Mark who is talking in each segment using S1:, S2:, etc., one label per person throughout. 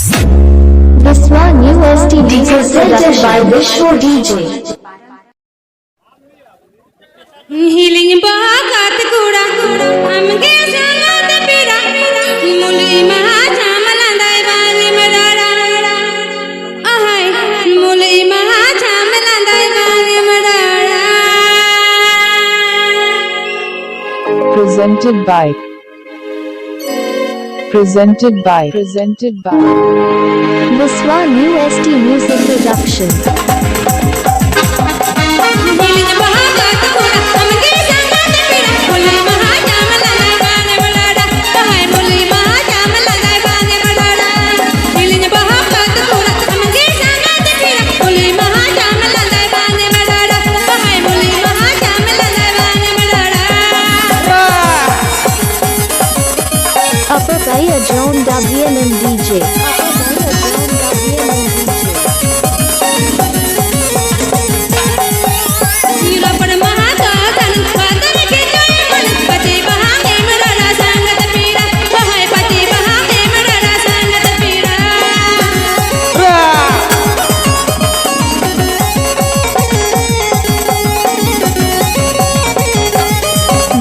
S1: Biswa New STD presented by Vishwa DJ.
S2: Healing bagat kuda, amge sangat pira, muli maha chamalanda bani madara, ahai, muli maha chamalanda bani madara.
S3: Presented by
S1: Biswa New ST Music Production.
S2: Healing bagat kuda, amge sangat pira, muli maha chamalanda bani madara, ahai, muli maha chamalanda bani madara. Healing bagat kuda, amge sangat pira, muli maha chamalanda bani madara, ahai, muli maha chamalanda bani madara.
S1: Upper Bayer John WNM DJ.
S2: Hira par mahatan padan ke joy man pati bahane marara sangat pira hai pati bahane marara sangat pira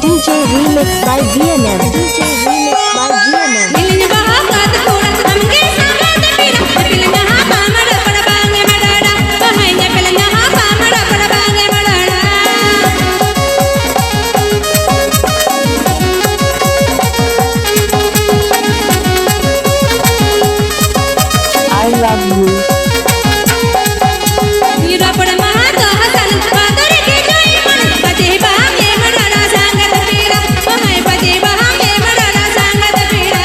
S1: DJ Remix by VNM.
S2: hilin bahat thora amge sangat pira pilna ha pamara par bange marara hai ne pilna ha pamara par bange marara
S3: I love you.
S2: hira par mahatan padan ke joy man pati bahane marara sangat pira hai pati bahane marara sangat pira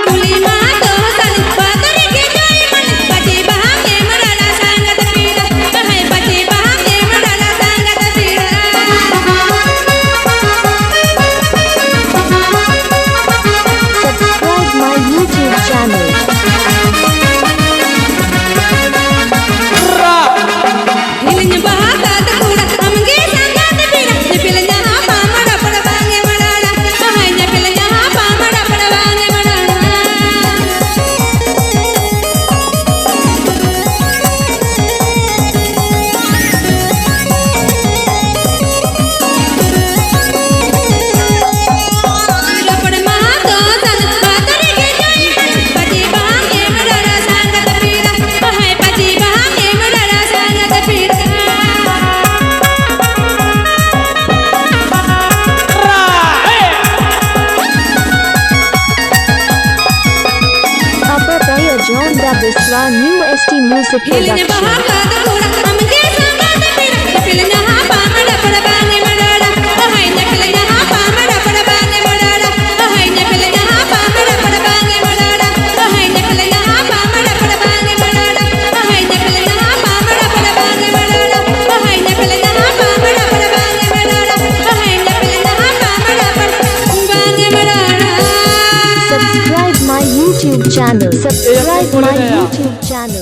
S2: Kuli mato san padan ke joy man pati bahane marara sangat pira hai pati bahane marara sangat pira
S1: Subscribe my YouTube channel.
S2: hilin bahat kuda amge sangat pira ne pilna ha pamara par bange marara hai ne pilna ha pamara par bange marara hira par mahatan padan ke joy man pati bahane marara sangat pira hai pati bahane marara sangat pira
S1: Upper Bayer John Biswa New ST Music
S2: Hilin
S1: Production.
S2: bahat kuda amge sangat pira pilna ha pamara par bange marara hai ne pilna ha pamara par bange marara hai ne pilna ha pamara par bange marara hai ne pilna ha pamara par bange marara hai ne pilna ha pamara par bange marara hai ne pilna ha pamara par bange marara hai ne pilna ha pamara par bange marara
S1: Subscribe my YouTube channel.